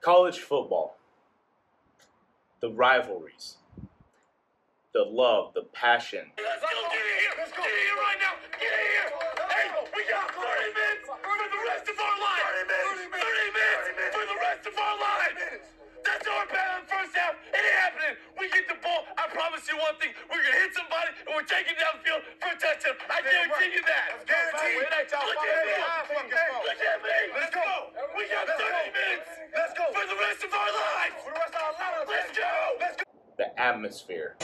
College football, the rivalries, the love, the passion. Let's go, get in here! Let's go. Get in here right now! Get in here! Hey, we got 30 minutes for the rest of our lives! 30 minutes for the rest of our lives! That's our battle in the first half. It ain't happening. We get the ball. I promise you one thing. We're going to hit somebody and we're taking downfield for a touchdown. I guarantee you that. Guaranteed. Look at me. Let's go. We got 30 minutes. Let's go. For the rest of our lives. For the rest of our lives. Let's go. Let's go. The atmosphere.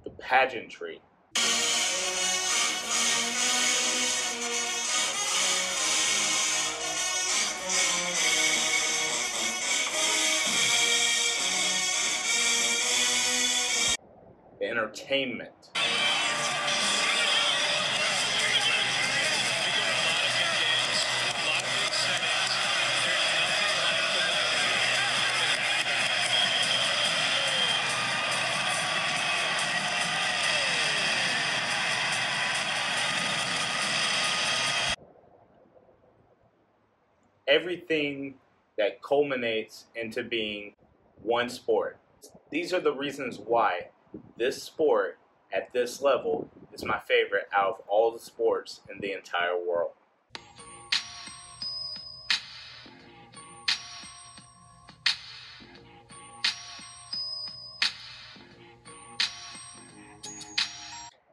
The pageantry. The entertainment. Everything that culminates into being one sport. These are the reasons why this sport at this level is my favorite out of all the sports in the entire world.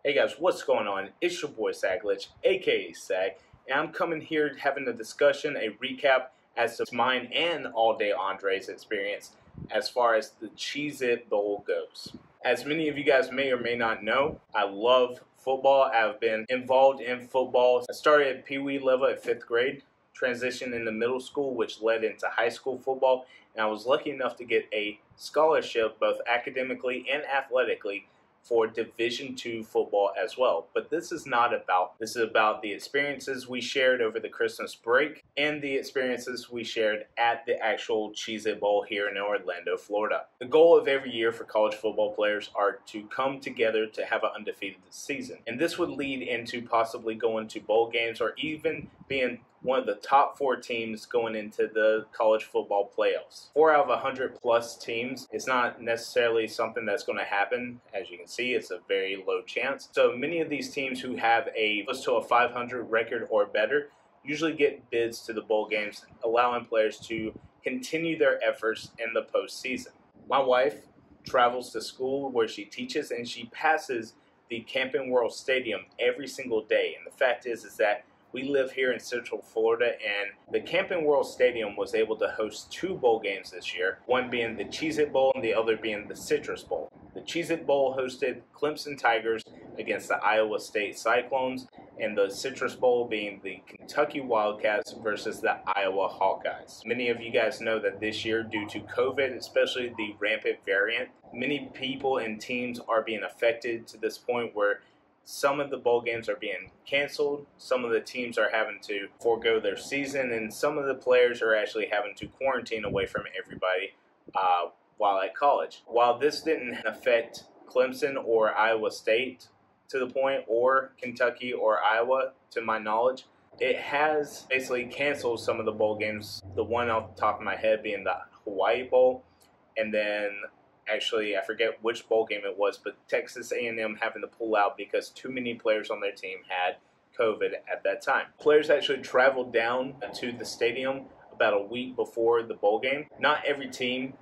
Hey guys, what's going on? It's your boy Saglitch, aka Sag, and I'm coming here having a discussion, a recap as to mine and All Day Andre's experience as far as the Cheez-It Bowl goes. As many of you guys may or may not know, I love football. I've been involved in football. I started at Pee Wee level at 5th grade, transitioned into middle school, which led into high school football, and I was lucky enough to get a scholarship both academically and athletically for Division II football as well. But this is about the experiences we shared over the Christmas break and the experiences we shared at the actual Cheez-It Bowl here in Orlando, Florida. The goal of every year for college football players are to come together to have an undefeated season. And this would lead into possibly going to bowl games or even being one of the top 4 teams going into the college football playoffs. 4 out of 100 plus teams is not necessarily something that's going to happen. As you can see, it's a very low chance. So many of these teams who have close to a 500 record or better usually get bids to the bowl games, allowing players to continue their efforts in the postseason. My wife travels to school where she teaches, and she passes the Camping World Stadium every single day. And the fact is that we live here in Central Florida, and the Camping World Stadium was able to host 2 bowl games this year, one being the Cheez-It Bowl and the other being the Citrus Bowl. The Cheez-It Bowl hosted Clemson Tigers against the Iowa State Cyclones, and the Citrus Bowl being the Kentucky Wildcats versus the Iowa Hawkeyes. Many of you guys know that this year, due to COVID, especially the rampant variant, many people and teams are being affected to this point where some of the bowl games are being canceled, some of the teams are having to forego their season, and some of the players are actually having to quarantine away from everybody while at college. While this didn't affect Clemson or Iowa State to the point, or Kentucky or Iowa to my knowledge, it has basically canceled some of the bowl games, the one off the top of my head being the Hawaii Bowl, and then actually, I forget which bowl game it was, but Texas A&M having to pull out because too many players on their team had COVID at that time. Players actually traveled down to the stadium about a week before the bowl game. Not every team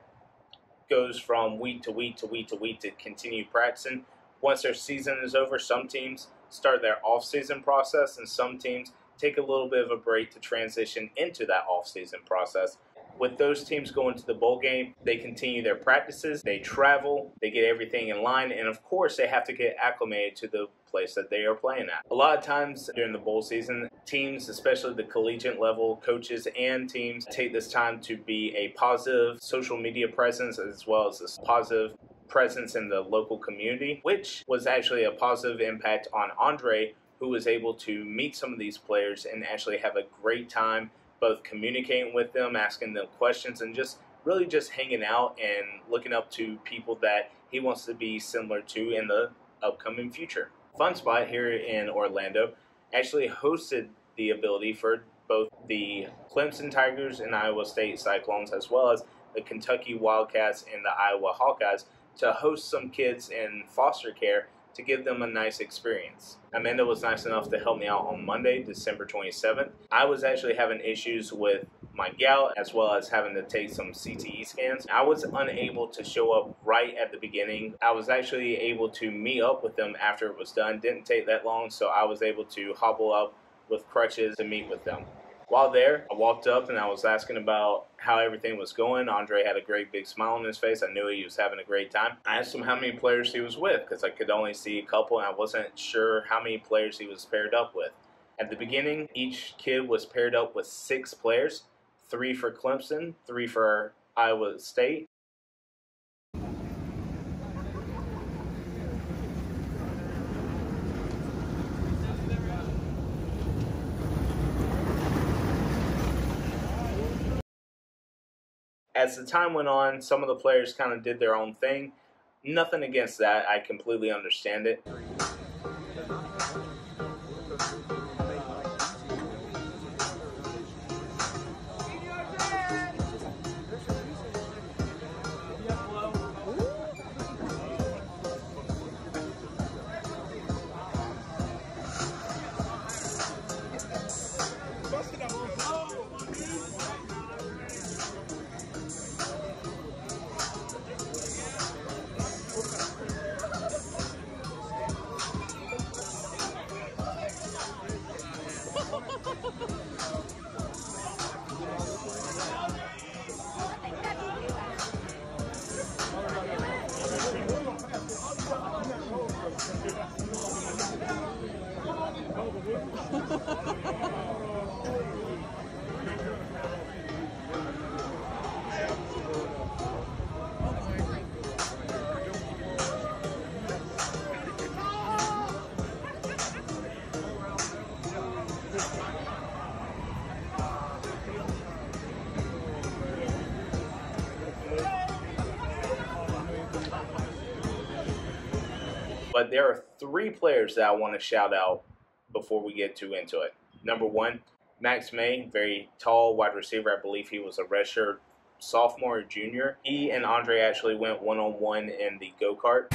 goes from week to week to week to week to continue practicing. Once their season is over, some teams start their off-season process, and some teams take a little bit of a break to transition into that off-season process. With those teams going to the bowl game, they continue their practices, they travel, they get everything in line, and of course they have to get acclimated to the place that they are playing at. A lot of times during the bowl season, teams, especially the collegiate level coaches and teams, take this time to be a positive social media presence as well as a positive presence in the local community, which was actually a positive impact on Andre, who was able to meet some of these players and actually have a great time both communicating with them, asking them questions, and just really just hanging out and looking up to people that he wants to be similar to in the upcoming future. Fun spot here in Orlando actually hosted the ability for both the Clemson Tigers and Iowa State Cyclones, as well as the Kentucky Wildcats and the Iowa Hawkeyes, to host some kids in foster care to give them a nice experience. Amanda was nice enough to help me out on Monday, December 27th. I was actually having issues with my gout, as well as having to take some CTE scans. I was unable to show up right at the beginning. I was actually able to meet up with them after it was done. Didn't take that long, so I was able to hobble up with crutches to meet with them. While there, I walked up and I was asking about how everything was going. Andre had a great big smile on his face. I knew he was having a great time. I asked him how many players he was with, because I could only see a couple and I wasn't sure how many players he was paired up with. At the beginning, each kid was paired up with 6 players, 3 for Clemson, 3 for Iowa State. As the time went on, some of the players kind of did their own thing. Nothing against that. I completely understand it. But there are 3 players that I want to shout out before we get too into it. Number 1, Max May, very tall wide receiver. I believe he was a redshirt sophomore or junior. He and Andre actually went one-on-one in the go-kart.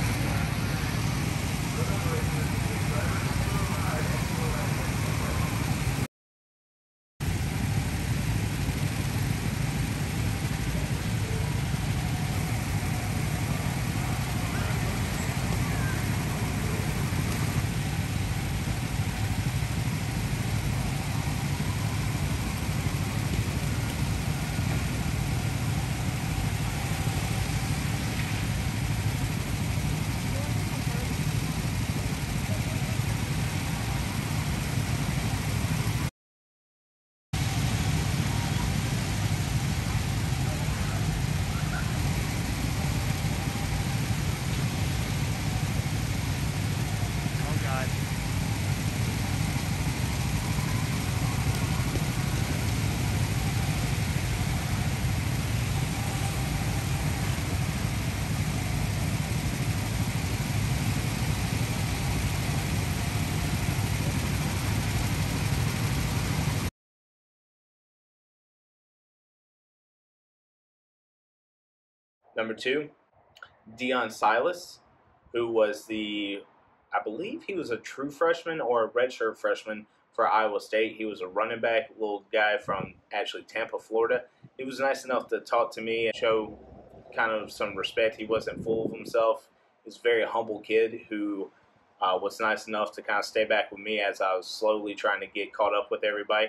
Number 2, Dion Silas, who was I believe he was a true freshman or a redshirt freshman for Iowa State. He was a running back, little guy from actually Tampa, Florida. He was nice enough to talk to me and show kind of some respect. He wasn't full of himself. He was a very humble kid who was nice enough to kind of stay back with me as I was slowly trying to get caught up with everybody.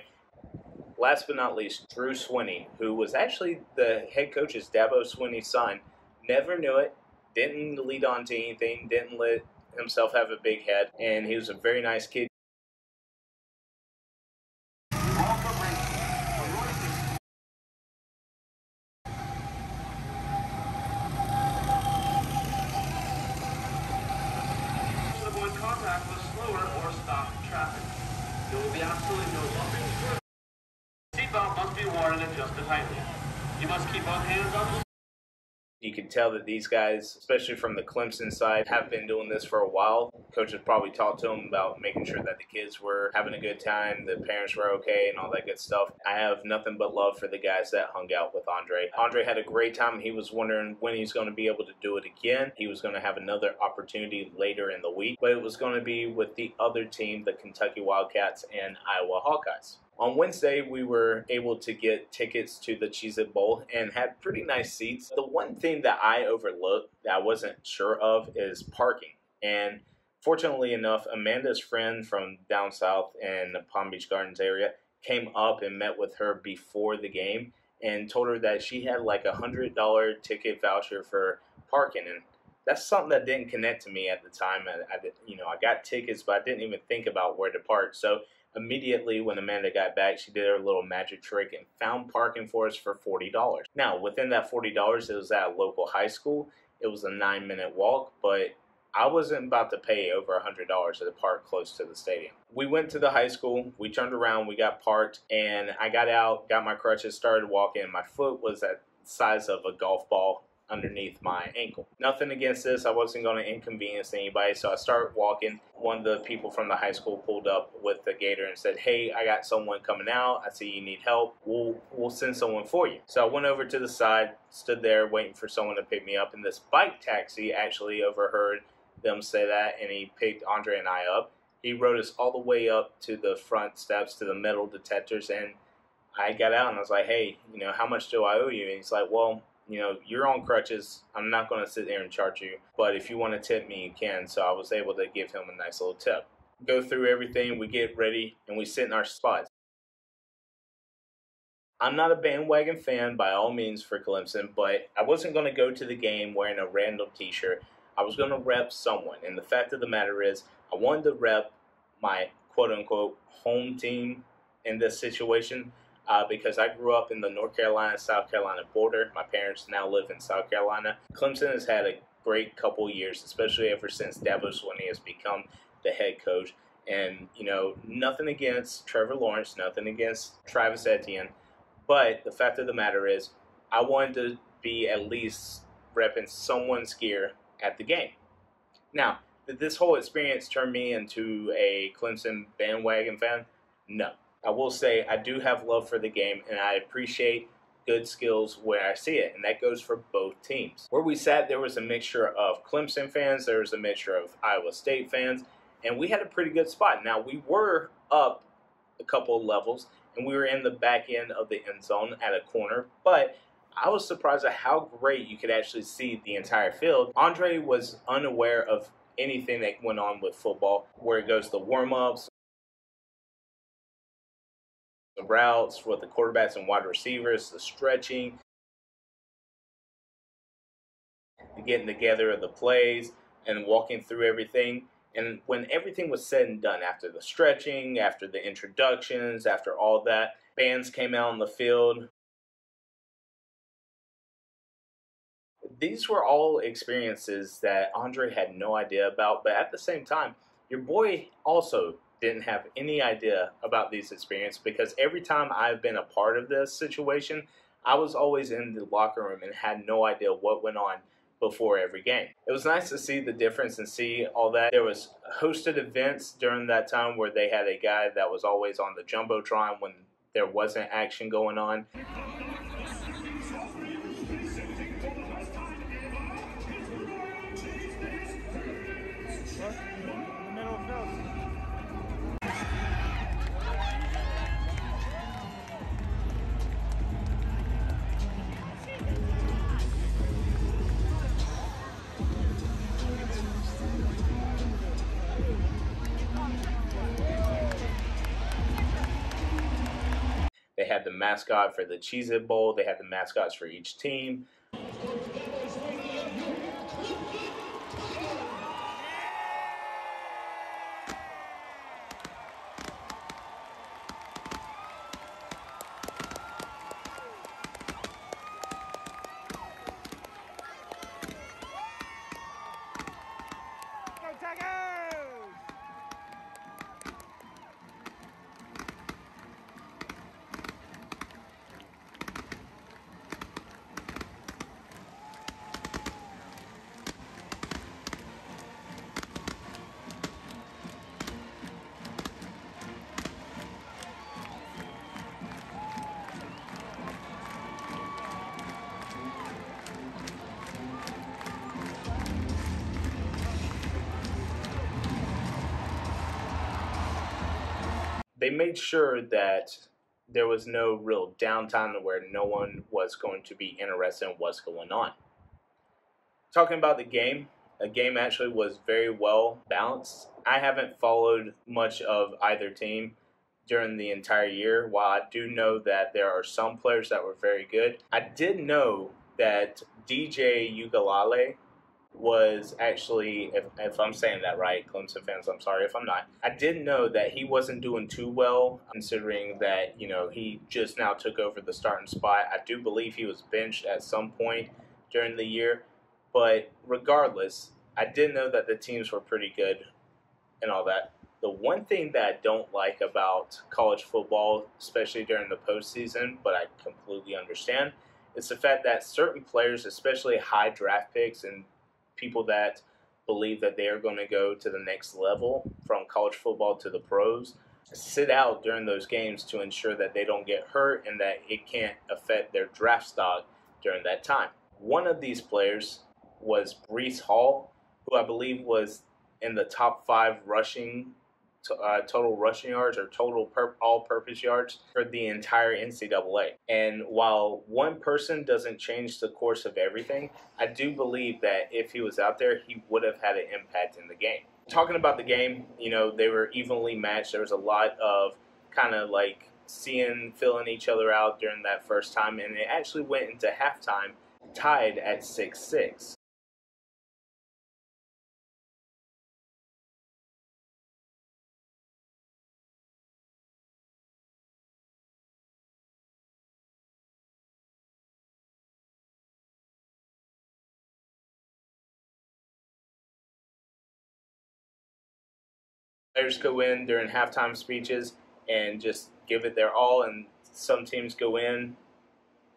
Last but not least, Drew Swinney, who was actually the head coach's Dabo Swinney's son. Never knew it, didn't lead on to anything, didn't let himself have a big head, and he was a very nice kid. Avoid contact with slower or stopped traffic. There will be absolutely no bumping. Seatbelt must be worn and adjusted tightly. You must keep both hands on the You can tell that these guys, especially from the Clemson side, have been doing this for a while. Coaches probably talked to them about making sure that the kids were having a good time, the parents were okay, and all that good stuff. I have nothing but love for the guys that hung out with Andre. Andre had a great time. He was wondering when he's going to be able to do it again. He was going to have another opportunity later in the week, but it was going to be with the other team, the Kentucky Wildcats and Iowa Hawkeyes. On Wednesday, we were able to get tickets to the Cheez Bowl and had pretty nice seats. The one thing that I overlooked that I wasn't sure of is parking. And fortunately enough, Amanda's friend from down south in the Palm Beach Gardens area came up and met with her before the game and told her that she had like $100 ticket voucher for parking. And that's something that didn't connect to me at the time. I got tickets, but I didn't even think about where to park. So immediately when Amanda got back, she did her little magic trick and found parking for us for $40. Now, within that $40, it was at a local high school. It was a 9-minute walk, but I wasn't about to pay over $100 to park close to the stadium. We went to the high school, we turned around, we got parked, and I got out, got my crutches, started walking. My foot was at the size of a golf ball underneath my ankle. Nothing against this. I wasn't going to inconvenience anybody, so I started walking. One of the people from the high school pulled up with the gator and said, "Hey, I got someone coming out. I see you need help. We'll send someone for you." So I went over to the side, stood there waiting for someone to pick me up, and this bike taxi actually overheard them say that, and he picked Andre and I up. He rode us all the way up to the front steps to the metal detectors, and I got out and I was like, "Hey, how much do I owe you?" And he's like, "Well, you're on crutches. I'm not going to sit there and charge you, but if you want to tip me, you can." So I was able to give him a nice little tip. Go through everything, we get ready, and we sit in our spots. I'm not a bandwagon fan by all means for Clemson, but I wasn't going to go to the game wearing a random t-shirt. I was going to rep someone, and the fact of the matter is, I wanted to rep my quote-unquote home team in this situation. Because I grew up in the North Carolina-South Carolina border. My parents now live in South Carolina. Clemson has had a great couple years, especially ever since Swinney has become the head coach. And, nothing against Trevor Lawrence, nothing against Travis Etienne. But the fact of the matter is, I wanted to be at least repping someone's gear at the game. Now, did this whole experience turn me into a Clemson bandwagon fan? No. I will say I do have love for the game, and I appreciate good skills where I see it, and that goes for both teams. Where we sat, there was a mixture of Clemson fans, there was a mixture of Iowa State fans, and we had a pretty good spot. Now, we were up a couple of levels, and we were in the back end of the end zone at a corner, but I was surprised at how great you could actually see the entire field. Andre was unaware of anything that went on with football, where it goes the warm-ups, the routes with the quarterbacks and wide receivers, the stretching, the getting together of the plays, and walking through everything. And when everything was said and done, after the stretching, after the introductions, after all that, bands came out on the field. These were all experiences that Andre had no idea about, but at the same time, your boy also didn't have any idea about these experiences, because every time I've been a part of this situation, I was always in the locker room and had no idea what went on before every game. It was nice to see the difference and see all that. There was hosted events during that time where they had a guy that was always on the Jumbotron when there wasn't action going on. They had the mascot for the Cheez Bowl. They had the mascots for each team. they made sure that there was no real downtime where no one was going to be interested in what's going on. Talking about the game actually was very well balanced. I haven't followed much of either team during the entire year. While I do know that there are some players that were very good, I did know that DJ Ugalale was actually, if I'm saying that right, Clemson fans, I'm sorry if I'm not. I did know that he wasn't doing too well, considering that, he just now took over the starting spot. I do believe he was benched at some point during the year. But regardless, I did know that the teams were pretty good and all that. The one thing that I don't like about college football, especially during the postseason, but I completely understand, is the fact that certain players, especially high draft picks and people that believe that they are going to go to the next level from college football to the pros, sit out during those games to ensure that they don't get hurt and that it can't affect their draft stock during that time. One of these players was Breece Hall, who I believe was in the top 5 rushing total rushing yards or total all-purpose yards for the entire NCAA. And while one person doesn't change the course of everything, I do believe that if he was out there, he would have had an impact in the game. Talking about the game, they were evenly matched. There was a lot of kind of like filling each other out during that first time, and it actually went into halftime tied at 6-6. Players go in during halftime speeches and just give it their all, and some teams go in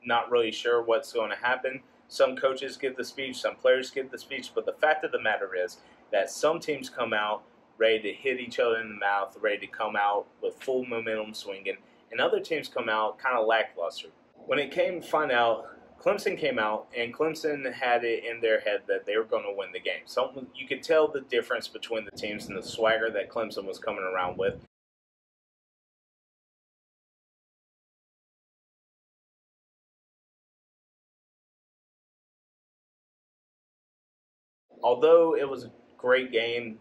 not really sure what's going to happen. Some coaches give the speech, some players give the speech, but the fact of the matter is that some teams come out ready to hit each other in the mouth, ready to come out with full momentum swinging, and other teams come out kind of lackluster. When it came to find out, Clemson came out, and Clemson had it in their head that they were going to win the game. You could tell the difference between the teams and the swagger that Clemson was coming around with. Although it was a great game,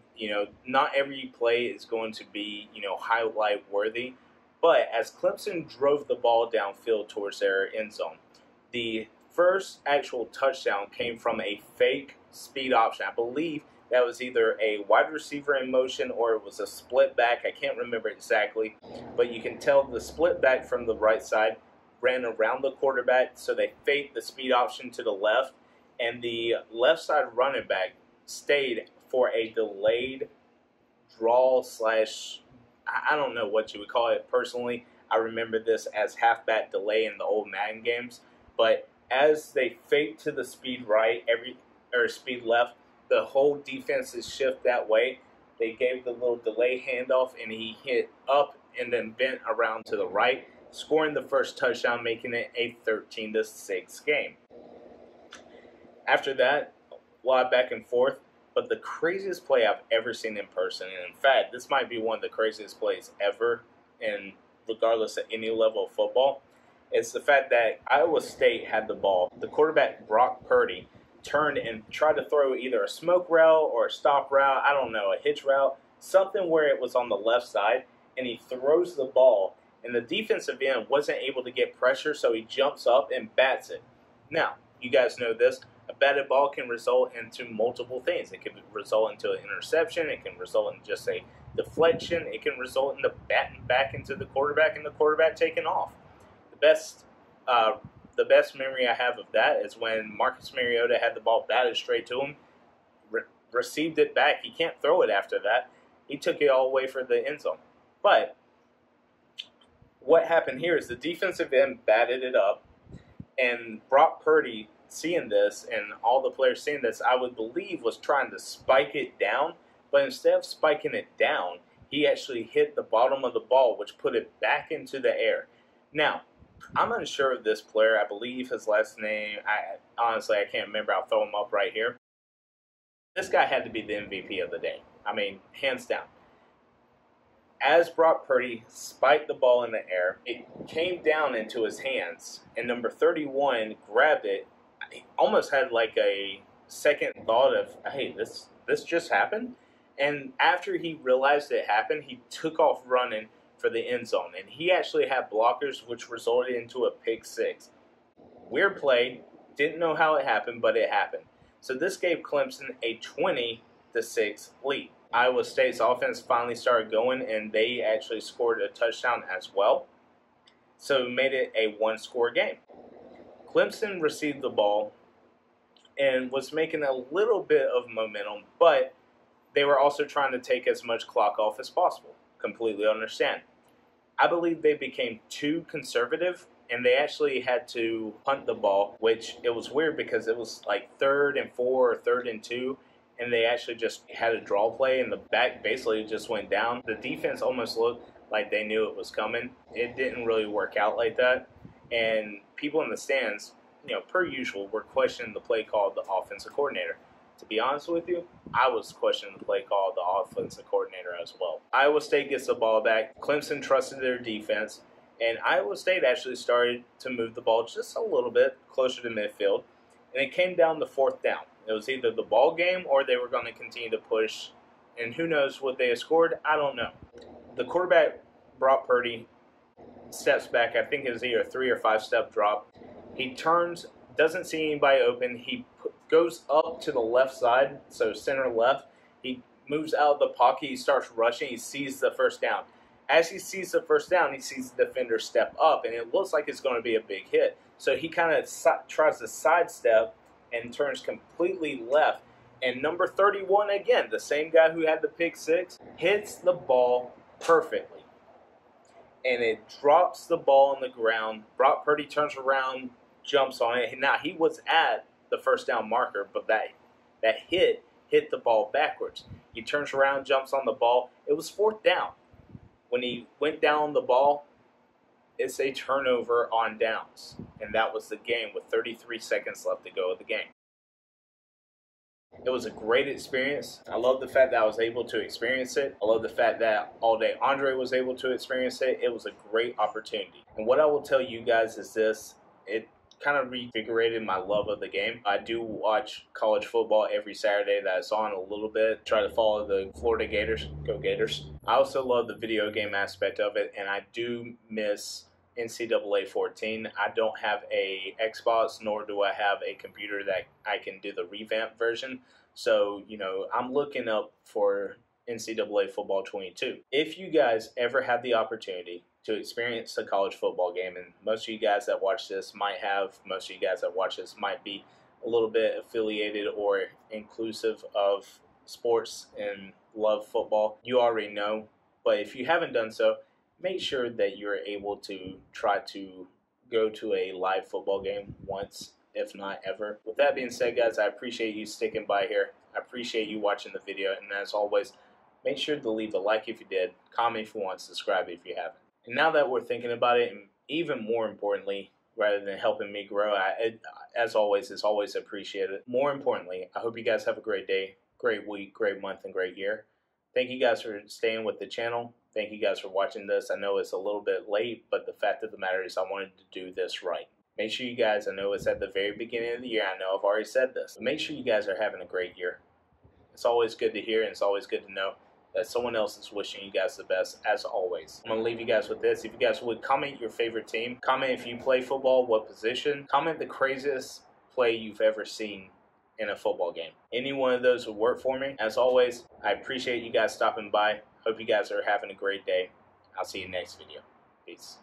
not every play is going to be, highlight worthy. But as Clemson drove the ball downfield towards their end zone, the first actual touchdown came from a fake speed option. I believe that was either a wide receiver in motion or it was a split back. I can't remember exactly, but you can tell the split back from the right side ran around the quarterback, so they faked the speed option to the left, and the left side running back stayed for a delayed draw slash, I don't know what you would call it personally. I remember this as halfback delay in the old Madden games, but as they faked to the speed right, speed left, the whole defenses shift that way. They gave the little delay handoff, and he hit up and then bent around to the right, scoring the first touchdown, making it a 13-6 game. After that, a lot back and forth, but the craziest play I've ever seen in person, and in fact, this might be one of the craziest plays ever, and regardless of any level of football, it's the fact that Iowa State had the ball. The quarterback, Brock Purdy, turned and tried to throw either a smoke route or a stop route, I don't know, a hitch route, something where it was on the left side, and he throws the ball, and the defensive end wasn't able to get pressure, so he jumps up and bats it. Now, you guys know this. A batted ball can result into multiple things. It can result into an interception. It can result in just a deflection. It can result in the batting back into the quarterback and the quarterback taking off. The best memory I have of that is when Marcus Mariota had the ball batted straight to him, received it back. He can't throw it after that. He took it all the way for the end zone. But what happened here is the defensive end batted it up, and Brock Purdy, seeing this and all the players seeing this, I would believe was trying to spike it down, but instead of spiking it down, he actually hit the bottom of the ball, which put it back into the air. Now, I'm unsure of this player. I believe his last name, honestly, I can't remember. I'll throw him up right here. This guy had to be the MVP of the day. I mean, hands down. As Brock Purdy spiked the ball in the air, it came down into his hands, and number 31 grabbed it. He almost had like a second thought of, hey, this just happened? And after he realized it happened, he took off running for the end zone. And he actually had blockers, which resulted into a pick six. Weird play. Didn't know how it happened, but it happened. So this gave Clemson a 20-6 lead. Iowa State's offense finally started going, and they actually scored a touchdown as well. So it made it a one-score game. Clemson received the ball and was making a little bit of momentum, but they were also trying to take as much clock off as possible. Completely understand. I believe they became too conservative, and they actually had to punt the ball, which it was weird because it was like 3rd and 4 or 3rd and 2, and they actually just had a draw play, and the back basically just went down. The defense almost looked like they knew it was coming. It didn't really work out like that, and people in the stands, per usual, were questioning the play call of the offensive coordinator. To be honest with you, I was questioning the play call of the offensive coordinator as well. Iowa State gets the ball back. Clemson trusted their defense, and Iowa State actually started to move the ball just a little bit closer to midfield, and it came down to 4th down. It was either the ball game or they were going to continue to push, and who knows what they had scored, I don't know. The quarterback, Brock Purdy, steps back. I think it was either a 3 or 5 step drop. He turns, doesn't see anybody open. He goes up to the left side, so center left. He moves out of the pocket. He starts rushing. He sees the first down. As he sees the first down, he sees the defender step up, and it looks like it's going to be a big hit. So he kind of tries to sidestep and turns completely left. And number 31, again, the same guy who had the pick six, hits the ball perfectly. And it drops the ball on the ground. Brock Purdy turns around, jumps on it. Now, he was at the first down marker, but that hit the ball backwards. He turns around, jumps on the ball. It was 4th down. When he went down on the ball, it's a turnover on downs. And that was the game with 33 seconds left to go of the game. It was a great experience. I love the fact that I was able to experience it. I love the fact that All Day Andre was able to experience it. It was a great opportunity. And what I will tell you guys is this. It kind of reinvigorated my love of the game. I do watch college football every Saturday that it's on a little bit. Try to follow the Florida Gators. Go Gators. I also love the video game aspect of it, and I do miss NCAA 14. I don't have a Xbox, nor do I have a computer that I can do the revamped version. So, I'm looking up for NCAA Football 22. If you guys ever have the opportunity to experience a college football game, and most of you guys that watch this might have, most of you guys that watch this might be a little bit affiliated or inclusive of sports and love football, you already know. But if you haven't done so, make sure that you're able to try to go to a live football game once, if not ever. With that being said, guys, I appreciate you sticking by here. I appreciate you watching the video, and as always, make sure to leave a like if you did, comment if you want, subscribe if you haven't. And now that we're thinking about it, and even more importantly, rather than helping me grow, as always, it's always appreciated. More importantly, I hope you guys have a great day, great week, great month, and great year. Thank you guys for staying with the channel. Thank you guys for watching this. I know it's a little bit late, but the fact of the matter is I wanted to do this right. Make sure you guys, I know it's at the very beginning of the year. I know I've already said this, but make sure you guys are having a great year. It's always good to hear, and it's always good to know that someone else is wishing you guys the best, as always. I'm going to leave you guys with this. If you guys would, comment your favorite team. Comment if you play football, what position. Comment the craziest play you've ever seen in a football game. Any one of those would work for me. As always, I appreciate you guys stopping by. Hope you guys are having a great day. I'll see you next video. Peace.